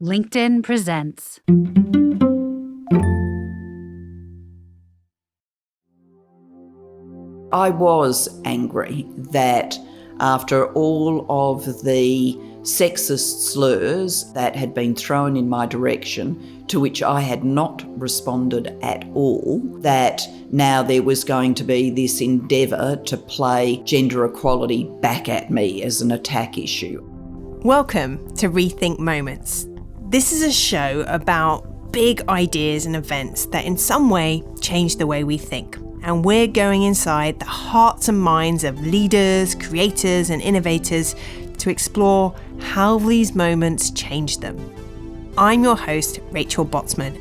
LinkedIn presents. I was angry that after all of the sexist slurs that had been thrown in my direction, to which I had not responded at all, that now there was going to be this endeavour to play gender equality back at me as an attack issue. Welcome to Rethink Moments. This is a show about big ideas and events that in some way change the way we think. And we're going inside the hearts and minds of leaders, creators and innovators to explore how these moments change them. I'm your host, Rachel Botsman.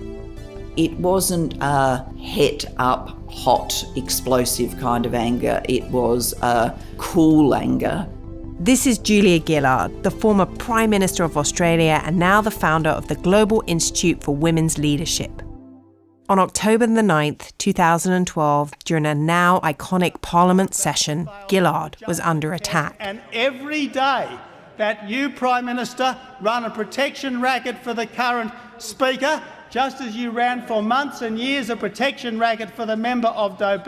It wasn't a het up, hot, explosive kind of anger. It was a cool anger. This is Gillard, the former Prime Minister of Australia and now the founder of the Global Institute for Women's Leadership. On October the 9th, 2012, during a now iconic Parliament session, Gillard was under attack. And every day that you, Prime Minister, run a protection racket for the current Speaker, just as you ran for months and years a protection racket for the member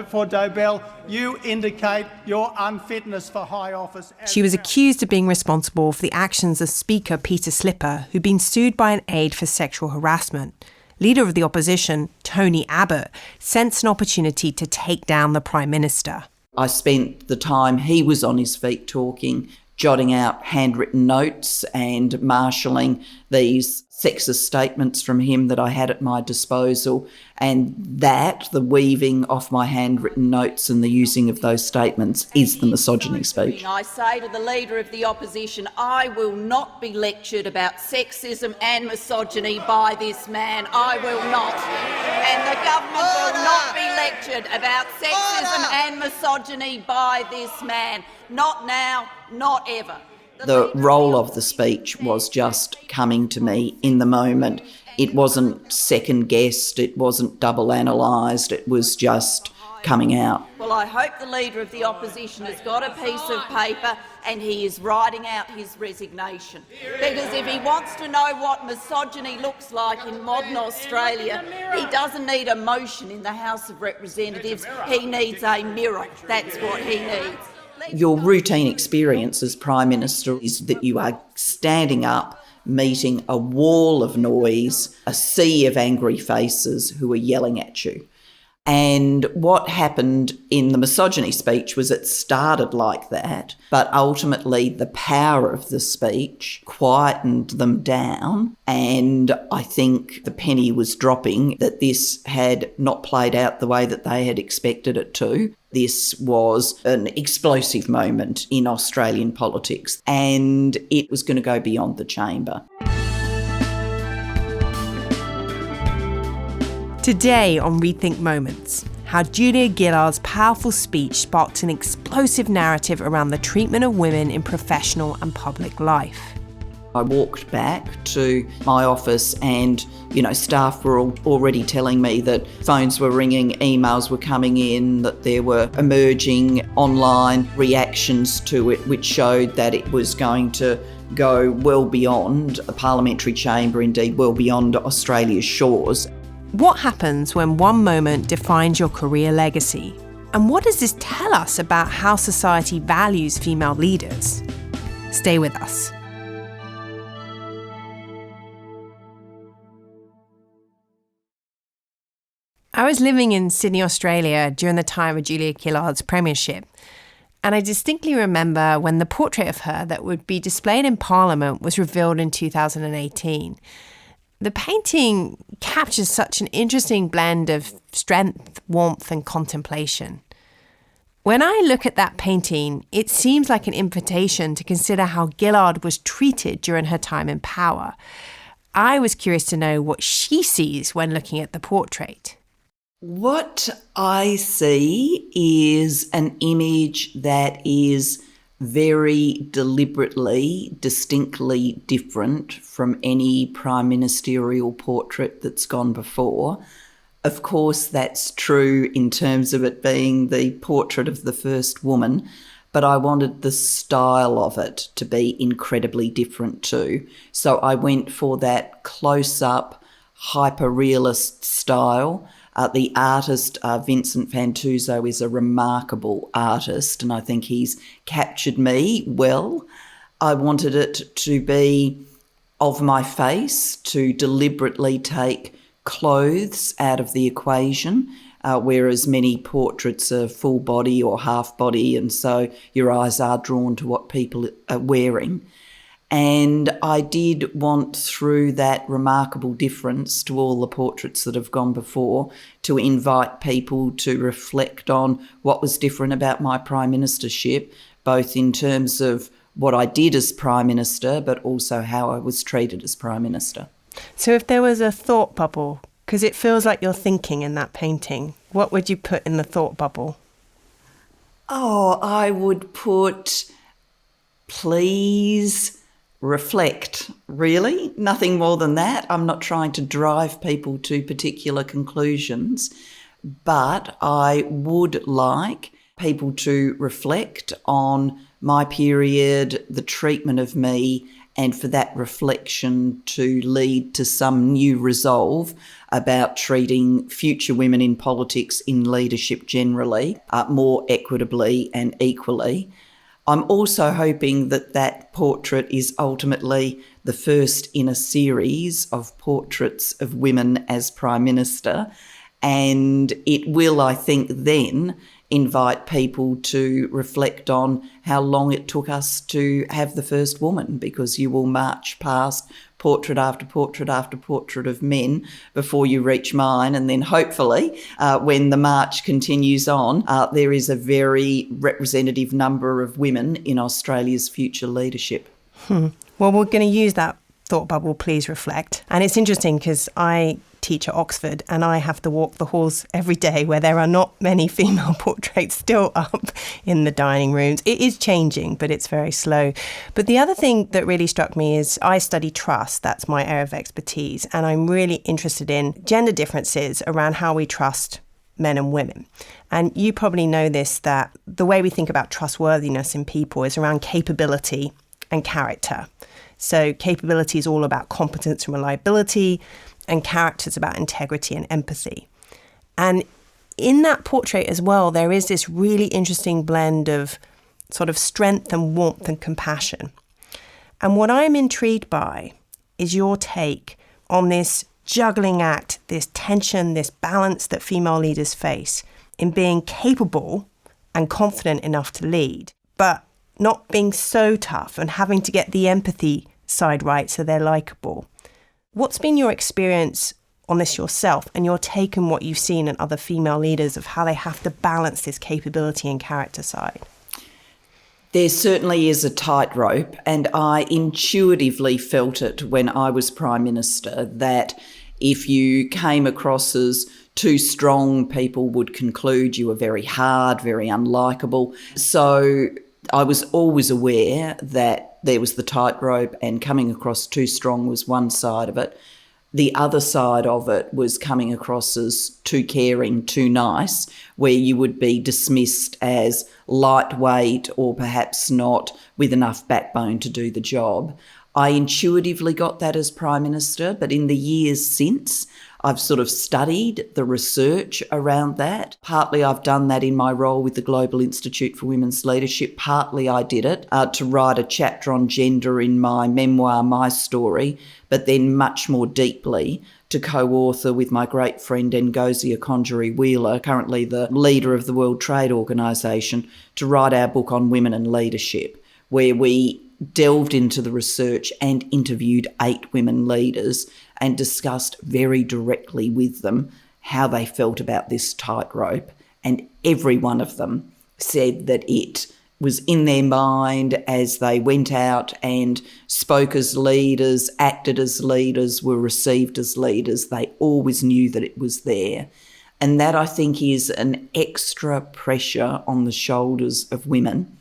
for Dobell, you indicate your unfitness for high office. She was accused of being responsible for the actions of Speaker Peter Slipper, who'd been sued by an aide for sexual harassment. Leader of the opposition, Tony Abbott, sensed an opportunity to take down the Prime Minister. I spent the time he was on his feet talking, jotting out handwritten notes and marshalling these sexist statements from him that I had at my disposal, and that, the weaving of my handwritten notes and the using of those statements, is the misogyny speech. I say to the Leader of the Opposition, I will not be lectured about sexism and misogyny by this man. I will not. And the government will not be lectured about sexism and misogyny by this man. Not now, not ever. The role of the speech was just coming to me in the moment. It wasn't second-guessed, it wasn't double-analysed, it was just coming out. Well, I hope the Leader of the Opposition has got a piece of paper and he is writing out his resignation. Because if he wants to know what misogyny looks like in modern Australia, he doesn't need a motion in the House of Representatives, he needs a mirror. That's what he needs. Your routine experience as Prime Minister is that you are standing up, meeting a wall of noise, a sea of angry faces who are yelling at you. And what happened in the misogyny speech was it started like that, but ultimately the power of the speech quietened them down, and I think the penny was dropping that this had not played out the way that they had expected it to. This was an explosive moment in Australian politics, and it was going to go beyond the chamber. Today on Rethink Moments, how Julia Gillard's powerful speech sparked an explosive narrative around the treatment of women in professional and public life. I walked back to my office and, staff were already telling me that phones were ringing, emails were coming in, that there were emerging online reactions to it, which showed that it was going to go well beyond the parliamentary chamber, indeed well beyond Australia's shores. What happens when one moment defines your career legacy? And what does this tell us about how society values female leaders? Stay with us. I was living in Sydney, Australia during the time of Julia Gillard's premiership, and I distinctly remember when the portrait of her that would be displayed in Parliament was revealed in 2018. The painting captures such an interesting blend of strength, warmth and contemplation. When I look at that painting, it seems like an invitation to consider how Gillard was treated during her time in power. I was curious to know what she sees when looking at the portrait. What I see is an image that is very deliberately, distinctly different from any prime ministerial portrait that's gone before. Of course, that's true in terms of it being the portrait of the first woman, but I wanted the style of it to be incredibly different too. So I went for that close-up, hyper-realist style. The artist, Vincent Fantuzzo, is a remarkable artist, and I think he's captured me well. I wanted it to be of my face, to deliberately take clothes out of the equation, whereas many portraits are full body or half body, and so your eyes are drawn to what people are wearing. And I did want, through that remarkable difference to all the portraits that have gone before, to invite people to reflect on what was different about my Prime Ministership, both in terms of what I did as Prime Minister, but also how I was treated as Prime Minister. So if there was a thought bubble, because it feels like you're thinking in that painting, what would you put in the thought bubble? Oh, I would put, please reflect, really. Nothing more than that. I'm not trying to drive people to particular conclusions, but I would like people to reflect on my period, the treatment of me, and for that reflection to lead to some new resolve about treating future women in politics, in leadership generally, more equitably and equally. I'm also hoping that that portrait is ultimately the first in a series of portraits of women as Prime Minister, and it will, I think, then invite people to reflect on how long it took us to have the first woman, because you will march past portrait after portrait after portrait of men before you reach mine. And then hopefully when the march continues on, there is a very representative number of women in Australia's future leadership. Well, we're going to use that thought bubble, please reflect. And it's interesting because I teach at Oxford and I have to walk the halls every day where there are not many female portraits still up in the dining rooms. It is changing, but it's very slow. But the other thing that really struck me is I study trust. That's my area of expertise. And I'm really interested in gender differences around how we trust men and women. And you probably know this, that the way we think about trustworthiness in people is around capability and character. So capability is all about competence and reliability, and character is about integrity and empathy. And in that portrait as well, there is this really interesting blend of sort of strength and warmth and compassion. And what I'm intrigued by is your take on this juggling act, this tension, this balance that female leaders face in being capable and confident enough to lead, but not being so tough and having to get the empathy side right so they're likeable. What's been your experience on this yourself, and your take on what you've seen in other female leaders of how they have to balance this capability and character side? There certainly is a tightrope, and I intuitively felt it when I was Prime Minister, that if you came across as too strong, people would conclude you were very hard, very unlikable. So I was always aware that there was the tightrope, and coming across too strong was one side of it. The other side of it was coming across as too caring, too nice, where you would be dismissed as lightweight or perhaps not with enough backbone to do the job. I intuitively got that as Prime Minister, but in the years since, I've sort of studied the research around that. Partly I've done that in my role with the Global Institute for Women's Leadership. Partly I did it to write a chapter on gender in my memoir, My Story, but then much more deeply to co-author with my great friend Ngozi Okonjo-Iweala, currently the leader of the World Trade Organization, to write our book on women and leadership, where we delved into the research and interviewed 8 women leaders and discussed very directly with them how they felt about this tightrope. And every one of them said that it was in their mind as they went out and spoke as leaders, acted as leaders, were received as leaders. They always knew that it was there. And that, I think, is an extra pressure on the shoulders of women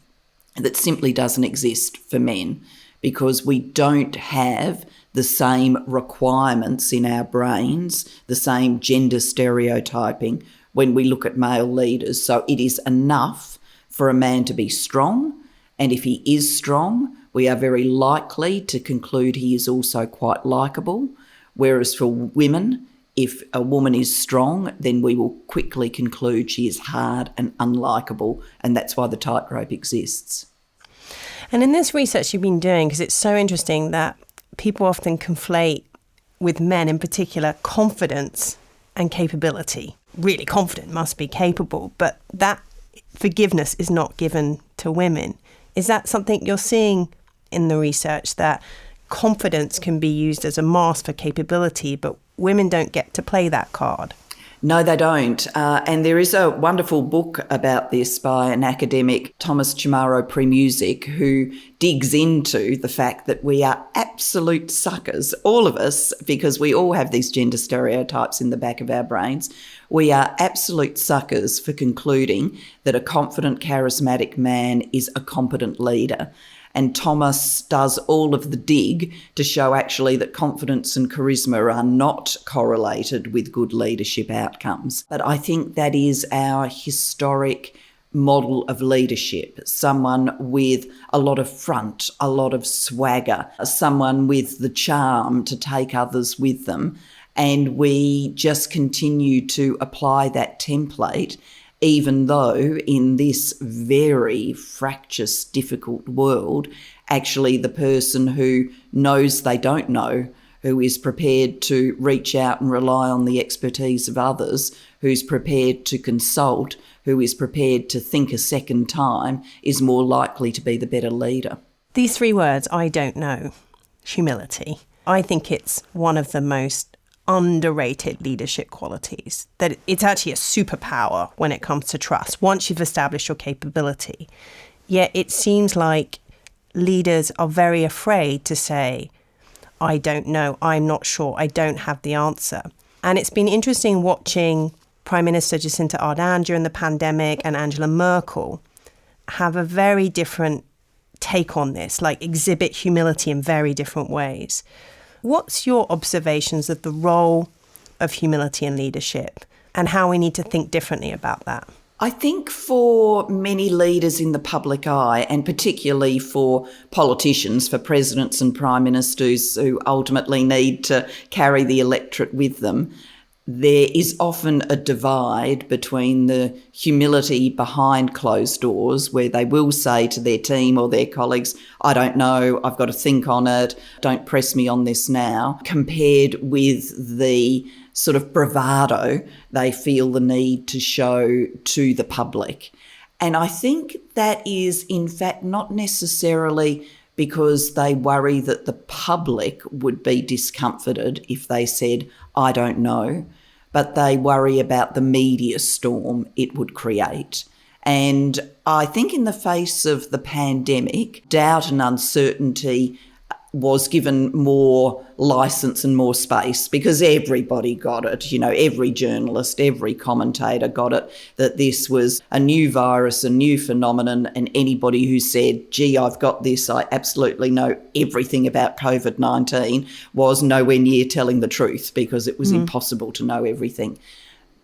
that simply doesn't exist for men, because we don't have the same requirements in our brains, the same gender stereotyping when we look at male leaders. So it is enough for a man to be strong, and if he is strong, we are very likely to conclude he is also quite likeable, whereas for women, if a woman is strong, then we will quickly conclude she is hard and unlikable, and that's why the tightrope exists. And in this research you've been doing, because it's so interesting that people often conflate, with men in particular, confidence and capability. Really confident must be capable, but that forgiveness is not given to women. Is that something you're seeing in the research, that confidence can be used as a mask for capability, but women don't get to play that card? No, they don't. And there is a wonderful book about this by an academic, Thomas Chamorro-Premuzic, who digs into the fact that we are absolute suckers, all of us, because we all have these gender stereotypes in the back of our brains. We are absolute suckers for concluding that a confident, charismatic man is a competent leader. And Thomas does all of the dig to show actually that confidence and charisma are not correlated with good leadership outcomes. But I think that is our historic model of leadership, someone with a lot of front, a lot of swagger, someone with the charm to take others with them. And we just continue to apply that template, even though in this very fractious, difficult world, actually the person who knows they don't know, who is prepared to reach out and rely on the expertise of others, who's prepared to consult, who is prepared to think a second time, is more likely to be the better leader. These three words, I don't know, humility, I think it's one of the most underrated leadership qualities, that it's actually a superpower when it comes to trust once you've established your capability. Yet it seems like leaders are very afraid to say, I don't know, I'm not sure, I don't have the answer. And it's been interesting watching Prime Minister Jacinta Ardern during the pandemic and Angela Merkel have a very different take on this, like exhibit humility in very different ways. What's your observations of the role of humility in leadership and how we need to think differently about that? I think for many leaders in the public eye, and particularly for politicians, for presidents and prime ministers who ultimately need to carry the electorate with them, there is often a divide between the humility behind closed doors, where they will say to their team or their colleagues, I don't know, I've got to think on it, don't press me on this now, compared with the sort of bravado they feel the need to show to the public. And I think that is, in fact, not necessarily because they worry that the public would be discomforted if they said, I don't know, but they worry about the media storm it would create. And I think in the face of the pandemic, doubt and uncertainty was given more license and more space because everybody got it. You know, every journalist, every commentator got it, that this was a new virus, a new phenomenon, and anybody who said, gee, I've got this, I absolutely know everything about COVID-19, was nowhere near telling the truth because it was impossible to know everything.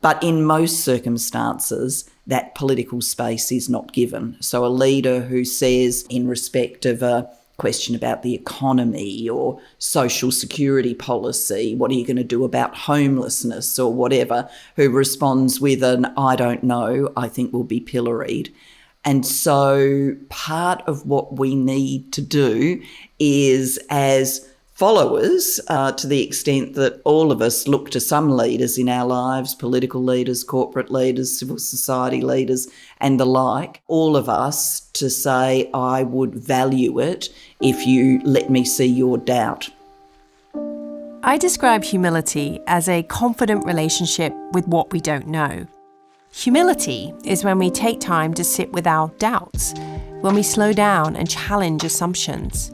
But in most circumstances, that political space is not given. So a leader who says, in respect of a question about the economy or social security policy, what are you going to do about homelessness or whatever, who responds with an I don't know, I think will be pilloried. And so part of what we need to do is, as followers, to the extent that all of us look to some leaders in our lives, political leaders, corporate leaders, civil society leaders, and the like, all of us to say, I would value it if you let me see your doubt. I describe humility as a confident relationship with what we don't know. Humility is when we take time to sit with our doubts, when we slow down and challenge assumptions.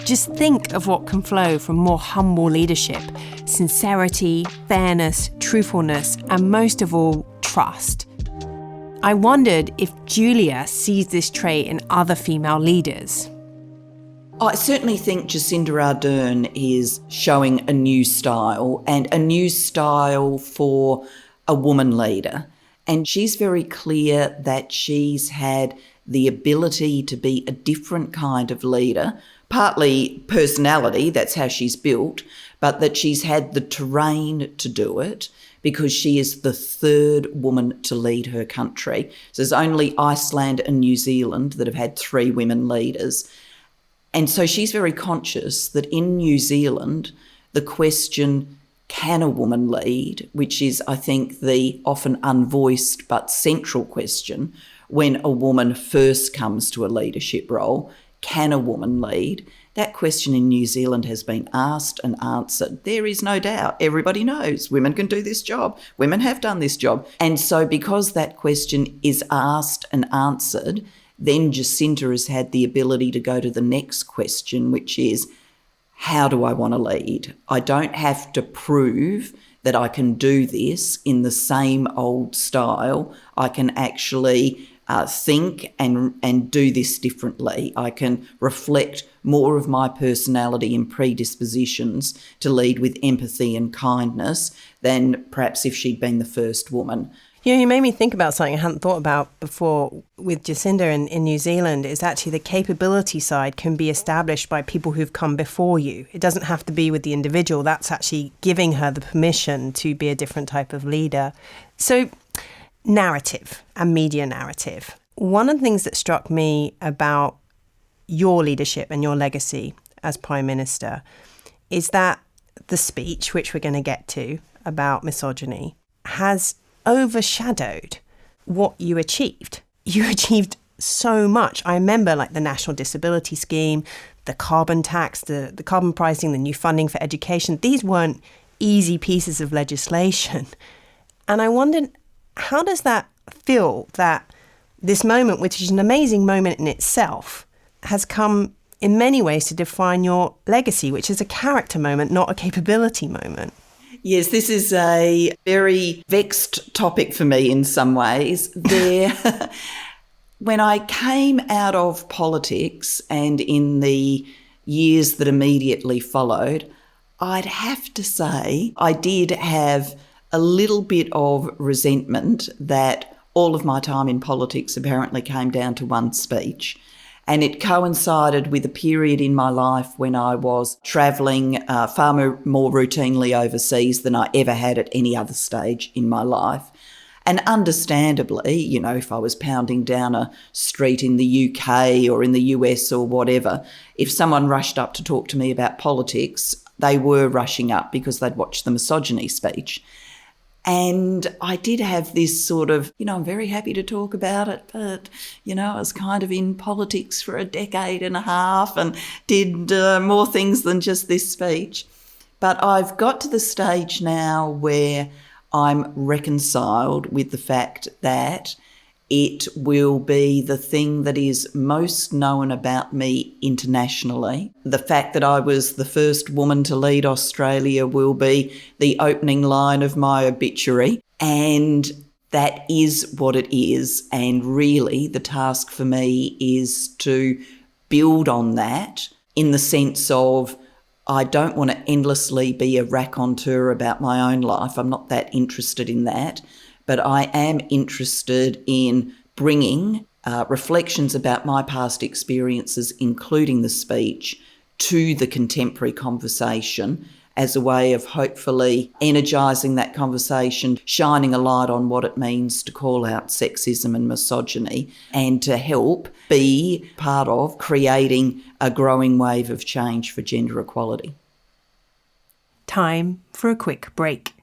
Just think of what can flow from more humble leadership: sincerity, fairness, truthfulness, and most of all, trust. I wondered if Julia sees this trait in other female leaders. I certainly think Jacinta Ardern is showing a new style, and a new style for a woman leader. And she's very clear that she's had the ability to be a different kind of leader, partly personality, that's how she's built, but that she's had the terrain to do it because she is the third woman to lead her country. So there's only Iceland and New Zealand that have had 3 women leaders. And so she's very conscious that in New Zealand, the question, can a woman lead, which is, I think, the often unvoiced but central question when a woman first comes to a leadership role, can a woman lead? That question in New Zealand has been asked and answered. There is no doubt. Everybody knows women can do this job. Women have done this job. And so because that question is asked and answered, then Jacinta has had the ability to go to the next question, which is, how do I want to lead? I don't have to prove that I can do this in the same old style. I can actually think and do this differently. I can reflect more of my personality and predispositions to lead with empathy and kindness than perhaps if she'd been the first woman. You made me think about something I hadn't thought about before with Jacinta in New Zealand, is actually the capability side can be established by people who've come before you. It doesn't have to be with the individual. That's actually giving her the permission to be a different type of leader. So narrative and media narrative. One of the things that struck me about your leadership and your legacy as Prime Minister is that the speech, which we're going to get to, about misogyny, has overshadowed what you achieved. You achieved so much. I remember like the National Disability Scheme, the carbon tax, the carbon pricing, the new funding for education. These weren't easy pieces of legislation. And I wondered, how does that feel that this moment, which is an amazing moment in itself, has come in many ways to define your legacy, which is a character moment, not a capability moment? Yes, this is a very vexed topic for me in some ways. When I came out of politics and in the years that immediately followed, I'd have to say I did have a little bit of resentment that all of my time in politics apparently came down to one speech. And it coincided with a period in my life when I was travelling far more routinely overseas than I ever had at any other stage in my life. And understandably, if I was pounding down a street in the UK or in the US or whatever, if someone rushed up to talk to me about politics, they were rushing up because they'd watched the Misogyny Speech. And I did have this sort of, I'm very happy to talk about it, but, I was kind of in politics for a decade and a half and did more things than just this speech. But I've got to the stage now where I'm reconciled with the fact that it will be the thing that is most known about me internationally. The fact that I was the first woman to lead Australia will be the opening line of my obituary. And that is what it is. And really, the task for me is to build on that in the sense of I don't want to endlessly be a raconteur about my own life. I'm not that interested in that. But I am interested in bringing reflections about my past experiences, including the speech, to the contemporary conversation as a way of hopefully energising that conversation, shining a light on what it means to call out sexism and misogyny, and to help be part of creating a growing wave of change for gender equality. Time for a quick break.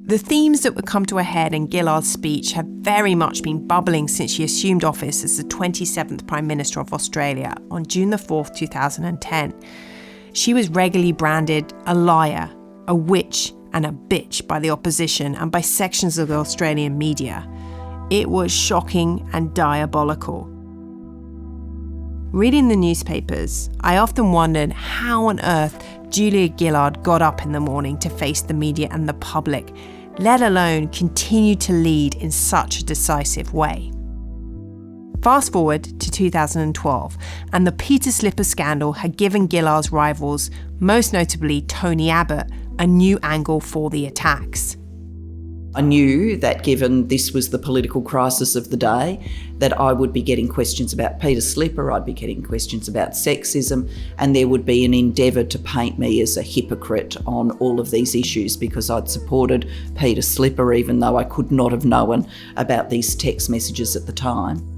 The themes that would come to a head in Gillard's speech have very much been bubbling since she assumed office as the 27th Prime Minister of Australia on June the 4th, 2010. She was regularly branded a liar, a witch and a bitch by the opposition and by sections of the Australian media. It was shocking and diabolical. Reading the newspapers, I often wondered how on earth Julia Gillard got up in the morning to face the media and the public, let alone continue to lead in such a decisive way. Fast forward to 2012, and the Peter Slipper scandal had given Gillard's rivals, most notably Tony Abbott, a new angle for the attacks. I knew that given this was the political crisis of the day, that I would be getting questions about Peter Slipper, I'd be getting questions about sexism, and there would be an endeavour to paint me as a hypocrite on all of these issues because I'd supported Peter Slipper even though I could not have known about these text messages at the time.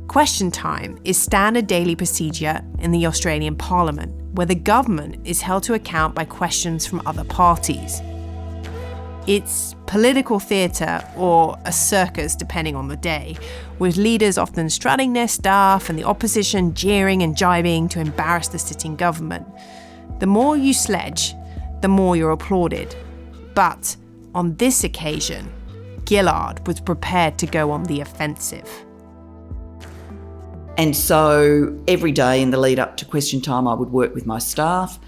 Question time is standard daily procedure in the Australian Parliament, where the government is held to account by questions from other parties. It's political theatre or a circus, depending on the day, with leaders often strutting their stuff and the opposition jeering and jibing to embarrass the sitting government. The more you sledge, the more you're applauded. But on this occasion, Gillard was prepared to go on the offensive. And so every day in the lead up to question time, I would work with my staff.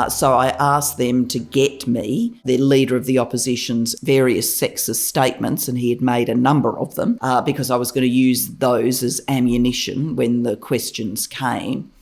So I asked them to get me, the leader of the opposition's various sexist statements, and he had made a number of them, because I was going to use those as ammunition when the questions came.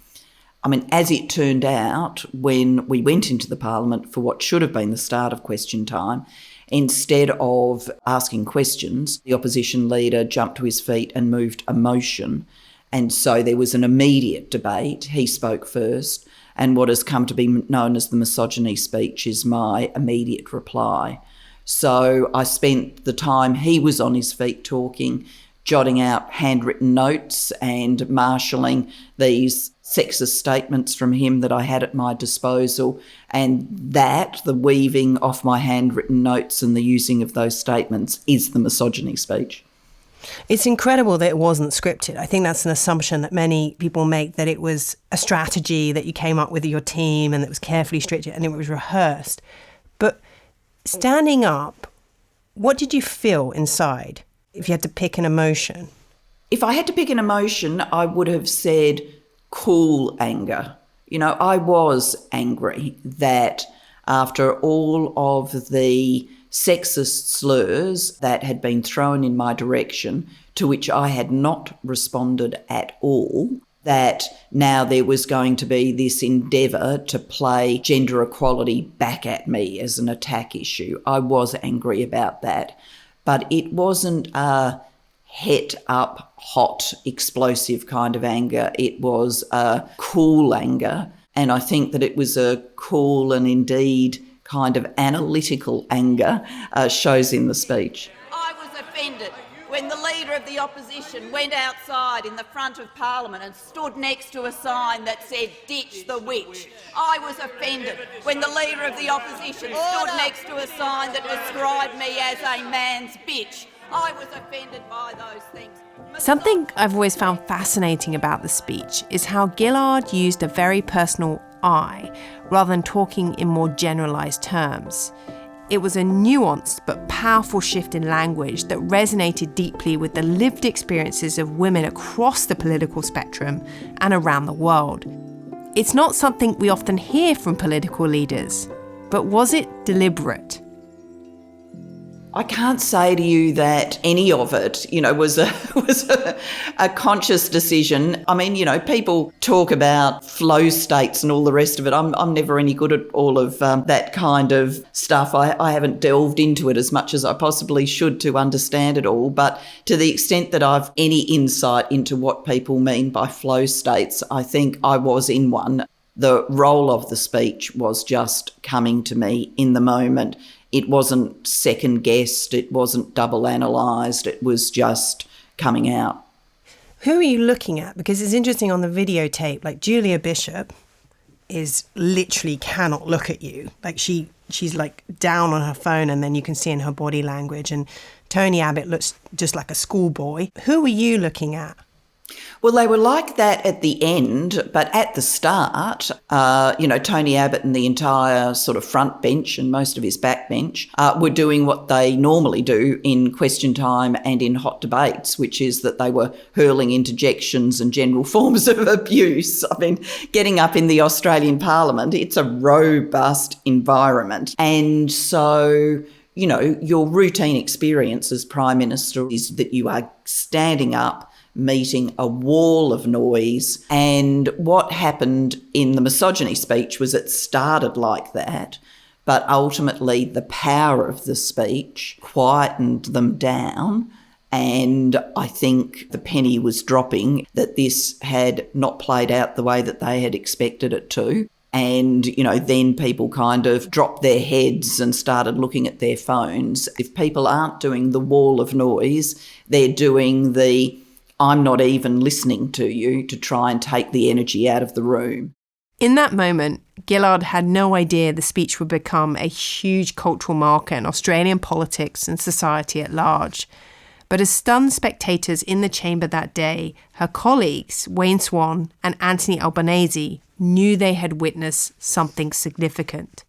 I mean, as it turned out, when we went into the Parliament for what should have been the start of question time, instead of asking questions, the opposition leader jumped to his feet and moved a motion. And so there was an immediate debate. He spoke first. And what has come to be known as the Misogyny Speech is my immediate reply. So I spent the time he was on his feet talking, jotting out handwritten notes and marshalling these sexist statements from him that I had at my disposal. And that, the weaving off my handwritten notes and the using of those statements, is the Misogyny Speech. It's incredible that it wasn't scripted. I think that's an assumption that many people make, that it was a strategy that you came up with your team and it was carefully scripted and it was rehearsed. But standing up, what did you feel inside if you had to pick an emotion? If I had to pick an emotion, I would have said cool anger. You know, I was angry that after all of the sexist slurs that had been thrown in my direction, to which I had not responded at all, that now there was going to be this endeavour to play gender equality back at me as an attack issue. I was angry about that. But it wasn't a het up, hot, explosive kind of anger. It was a cool anger. And I think that it was a cool and indeed kind of analytical anger, shows in the speech. I was offended when the Leader of the Opposition went outside in the front of Parliament and stood next to a sign that said, "Ditch the witch." I was offended when the Leader of the Opposition stood next to a sign that described me as a man's bitch. I was offended by those things. Something I've always found fascinating about the speech is how Gillard used a very personal I rather than talking in more generalised terms. It was a nuanced but powerful shift in language that resonated deeply with the lived experiences of women across the political spectrum and around the world. It's not something we often hear from political leaders, but was it deliberate? I can't say to you that any of it, was a conscious decision. I mean, people talk about flow states and all the rest of it. I'm never any good at all of that kind of stuff. I haven't delved into it as much as I possibly should to understand it all. But to the extent that I've any insight into what people mean by flow states, I think I was in one. The role of the speech was just coming to me in the moment. It wasn't second-guessed, it wasn't double-analysed, it was just coming out. Who are you looking at? Because it's interesting on the videotape, like Julia Bishop is literally cannot look at you. Like she's like down on her phone and then you can see in her body language. And Tony Abbott looks just like a schoolboy. Who are you looking at? Well, they were like that at the end, but at the start, Tony Abbott and the entire sort of front bench and most of his back bench were doing what they normally do in question time and in hot debates, which is that they were hurling interjections and general forms of abuse. I mean, getting up in the Australian Parliament, it's a robust environment. And so, your routine experience as Prime Minister is that you are standing up, meeting a wall of noise. And what happened in the misogyny speech was it started like that, but ultimately the power of the speech quietened them down. And I think the penny was dropping that this had not played out the way that they had expected it to. And, then people kind of dropped their heads and started looking at their phones. If people aren't doing the wall of noise, they're doing the I'm not even listening to you to try and take the energy out of the room. In that moment, Gillard had no idea the speech would become a huge cultural marker in Australian politics and society at large. But as stunned spectators in the chamber that day, her colleagues, Wayne Swan and Anthony Albanese, knew they had witnessed something significant.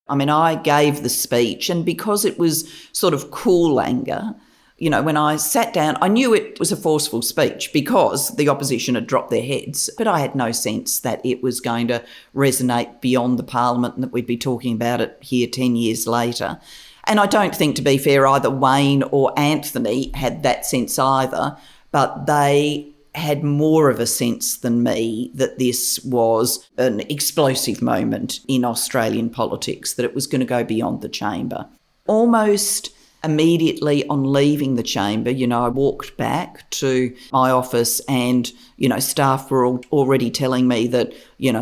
I gave the speech, and because it was sort of cool anger, when I sat down, I knew it was a forceful speech because the opposition had dropped their heads, but I had no sense that it was going to resonate beyond the parliament and that we'd be talking about it here 10 years later. And I don't think, to be fair, either Wayne or Anthony had that sense either, but they had more of a sense than me that this was an explosive moment in Australian politics, that it was going to go beyond the chamber. Almost immediately on leaving the chamber, I walked back to my office and, staff were already telling me that,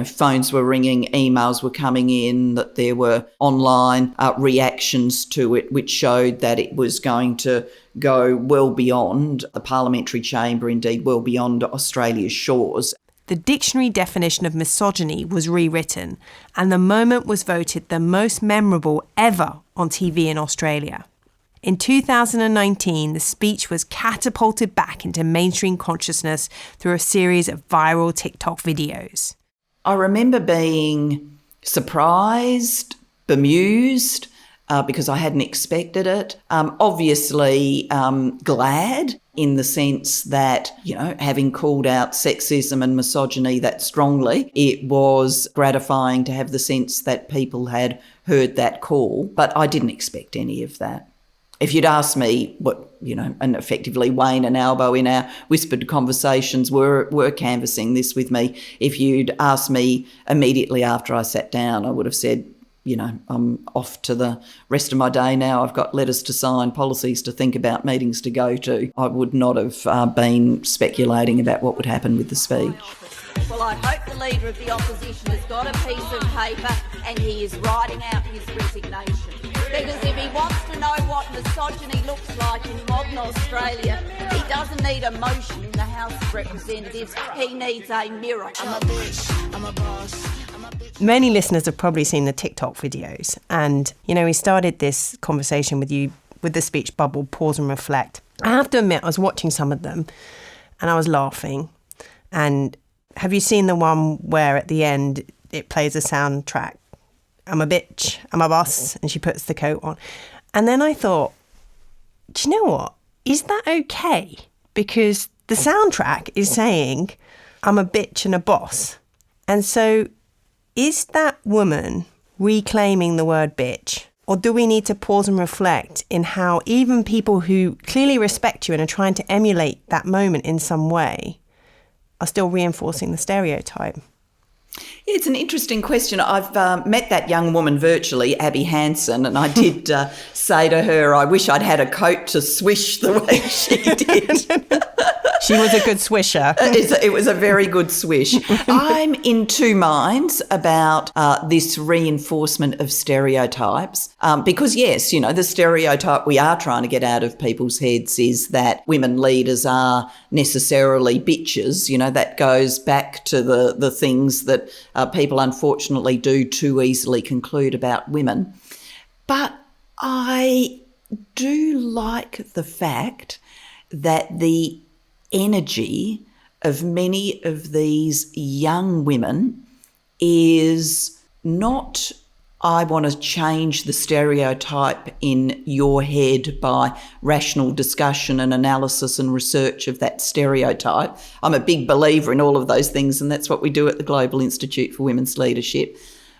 phones were ringing, emails were coming in, that there were online reactions to it, which showed that it was going to go well beyond the parliamentary chamber, indeed well beyond Australia's shores. The dictionary definition of misogyny was rewritten, and the moment was voted the most memorable ever on TV in Australia. In 2019, the speech was catapulted back into mainstream consciousness through a series of viral TikTok videos. I remember being surprised, bemused, because I hadn't expected it. Obviously glad in the sense that, having called out sexism and misogyny that strongly, it was gratifying to have the sense that people had heard that call, but I didn't expect any of that. If you'd asked me what, and effectively Wayne and Albo in our whispered conversations were canvassing this with me, if you'd asked me immediately after I sat down, I would have said, I'm off to the rest of my day now. I've got letters to sign, policies to think about, meetings to go to. I would not have been speculating about what would happen with the speech. Well, I hope the Leader of the Opposition has got a piece of paper and he is writing out his resignation. Because if he wants to know what misogyny looks like in modern Australia, he doesn't need a motion in the House of Representatives, he needs a mirror. I'm a bitch, I'm a boss. Many listeners have probably seen the TikTok videos. And, we started this conversation with you with the speech bubble, pause and reflect. I have to admit, I was watching some of them and I was laughing. And have you seen the one where at the end it plays a soundtrack? I'm a bitch, I'm a boss, and she puts the coat on. And then I thought, do you know what? Is that okay? Because the soundtrack is saying, I'm a bitch and a boss. And so is that woman reclaiming the word bitch? Or do we need to pause and reflect in how even people who clearly respect you and are trying to emulate that moment in some way are still reinforcing the stereotype? It's an interesting question. I've met that young woman virtually, Abby Hansen, and I did say to her, I wish I'd had a coat to swish the way she did. She was a good swisher. It was a very good swish. I'm in two minds about this reinforcement of stereotypes because, yes, the stereotype we are trying to get out of people's heads is that women leaders are necessarily bitches. That goes back to the things that people unfortunately do too easily conclude about women. But I do like the fact that the energy of many of these young women is not, I want to change the stereotype in your head by rational discussion and analysis and research of that stereotype. I'm a big believer in all of those things, and that's what we do at the Global Institute for Women's Leadership.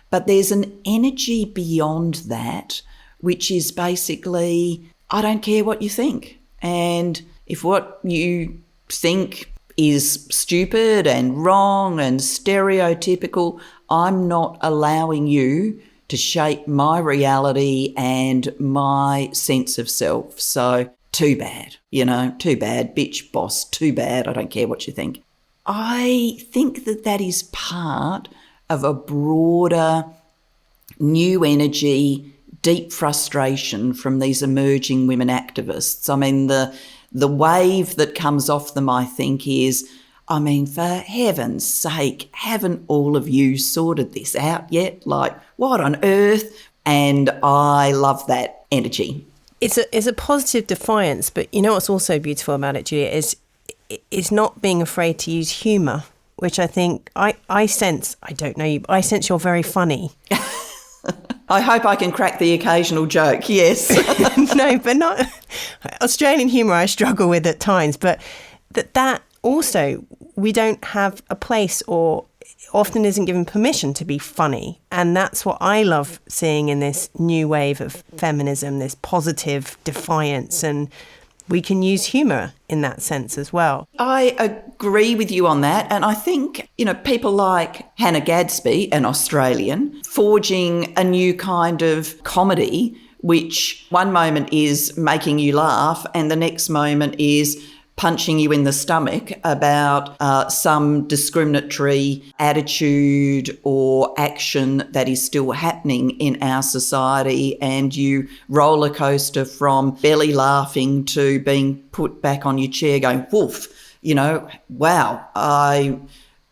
But there's an energy beyond that, which is basically, I don't care what you think. And if what you think is stupid and wrong and stereotypical, I'm not allowing you to shape my reality and my sense of self. So too bad, too bad, bitch, boss, too bad. I don't care what you think. I think that is part of a broader new energy, deep frustration from these emerging women activists. I mean, the wave that comes off them, I think, is, for heaven's sake, haven't all of you sorted this out yet? Like, what on earth? And I love that energy. It's a positive defiance, but what's also beautiful about it, Julia, is not being afraid to use humour, which I think I sense, I don't know you, but I sense you're very funny. I hope I can crack the occasional joke, yes. No, but not Australian humour I struggle with at times, but that also, we don't have a place or often isn't given permission to be funny. And that's what I love seeing in this new wave of feminism, this positive defiance, and we can use humour in that sense as well. I agree with you on that. And I think, people like Hannah Gadsby, an Australian, forging a new kind of comedy, which one moment is making you laugh and the next moment is punching you in the stomach about some discriminatory attitude or action that is still happening in our society, and you roller coaster from belly laughing to being put back on your chair going, woof, wow,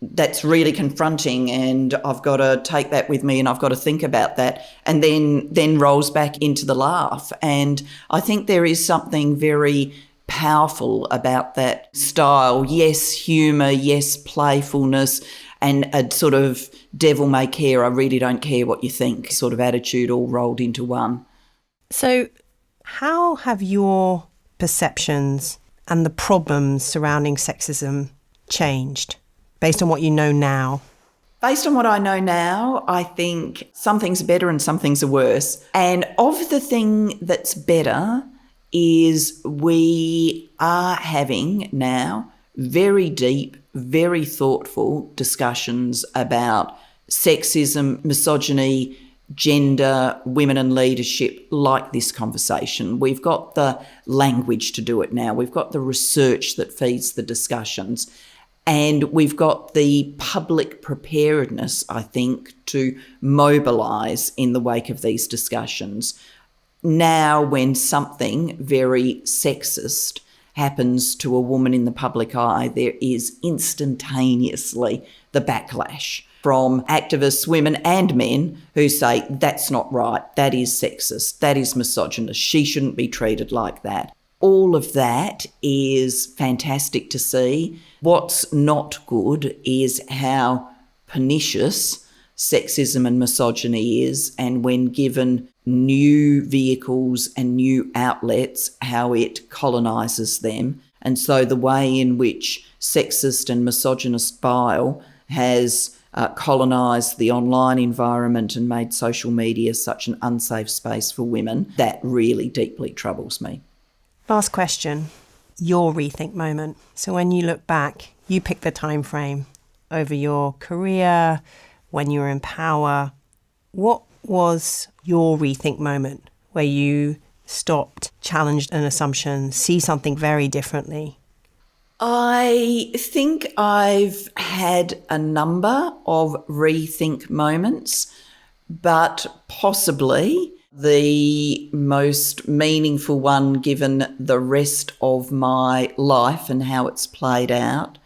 that's really confronting and I've got to take that with me and I've got to think about that, and then rolls back into the laugh. And I think there is something very powerful about that style. Yes, humour, yes, playfulness, and a sort of devil may care, I really don't care what you think sort of attitude all rolled into one. So how have your perceptions and the problems surrounding sexism changed based on what you know now? Based on what I know now, I think some things are better and some things are worse. And of the thing that's better is we are having now very deep, very thoughtful discussions about sexism, misogyny, gender, women in leadership, like this conversation. We've got the language to do it now. We've got the research that feeds the discussions. And we've got the public preparedness, I think, to mobilise in the wake of these discussions. Now, when something very sexist happens to a woman in the public eye, there is instantaneously the backlash from activists, women and men, who say, that's not right, that is sexist, that is misogynist, she shouldn't be treated like that. All of that is fantastic to see. What's not good is how pernicious sexism and misogyny is, and when given new vehicles and new outlets, how it colonises them. And so the way in which sexist and misogynist bile has colonised the online environment and made social media such an unsafe space for women, that really deeply troubles me. Last question, your rethink moment. So when you look back, you pick the time frame over your career, when you were in power. What was your rethink moment where you stopped, challenged an assumption, see something very differently? I think I've had a number of rethink moments, but possibly the most meaningful one, given the rest of my life and how it's played out,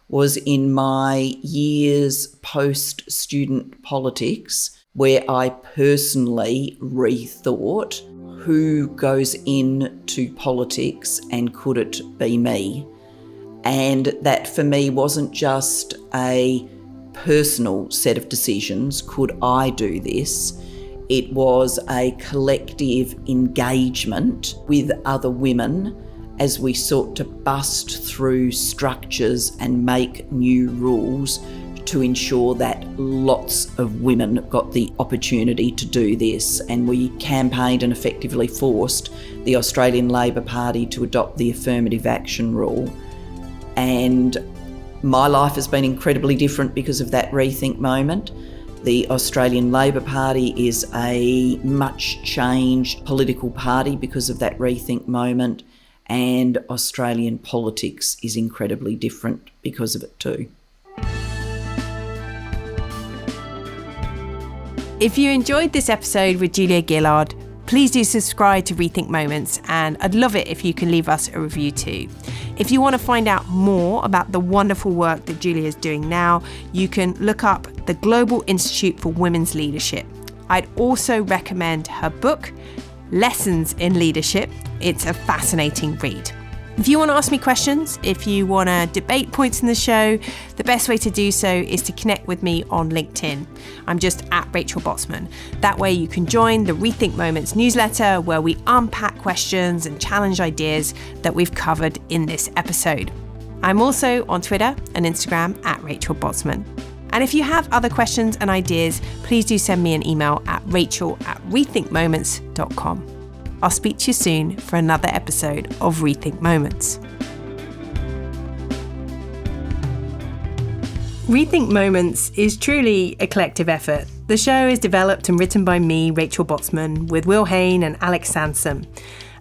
was in my years post-student politics, where I personally rethought who goes into politics and could it be me? And that for me wasn't just a personal set of decisions, could I do this? It was a collective engagement with other women as we sought to bust through structures and make new rules to ensure that lots of women got the opportunity to do this. And we campaigned and effectively forced the Australian Labor Party to adopt the affirmative action rule. And my life has been incredibly different because of that Rethink moment. The Australian Labor Party is a much changed political party because of that Rethink moment, and Australian politics is incredibly different because of it too. If you enjoyed this episode with Julia Gillard, please do subscribe to Rethink Moments, and I'd love it if you can leave us a review too. If you want to find out more about the wonderful work that Julia is doing now, you can look up the Global Institute for Women's Leadership. I'd also recommend her book, Lessons in Leadership. It's a fascinating read. If you want to ask me questions, if you want to debate points in the show, the best way to do so is to connect with me on LinkedIn. I'm just at Rachel Botsman. That way you can join the Rethink Moments newsletter, where we unpack questions and challenge ideas that we've covered in this episode. I'm also on Twitter and Instagram at Rachel Botsman. And if you have other questions and ideas, please do send me an email at rachel@rethinkmoments.com. I'll speak to you soon for another episode of Rethink Moments. Rethink Moments is truly a collective effort. The show is developed and written by me, Rachel Botsman, with Will Hain and Alex Sansom.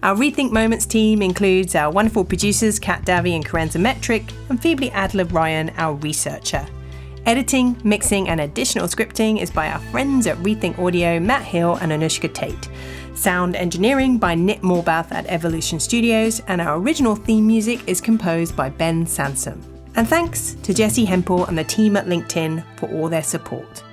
Our Rethink Moments team includes our wonderful producers, Kat Davey and Karenza Metric, and Phoebe Adler-Ryan, our researcher. Editing, mixing and additional scripting is by our friends at Rethink Audio, Matt Hill and Anushka Tate. Sound engineering by Nick Morbath at Evolution Studios, and our original theme music is composed by Ben Sansom. And thanks to Jessie Hempel and the team at LinkedIn for all their support.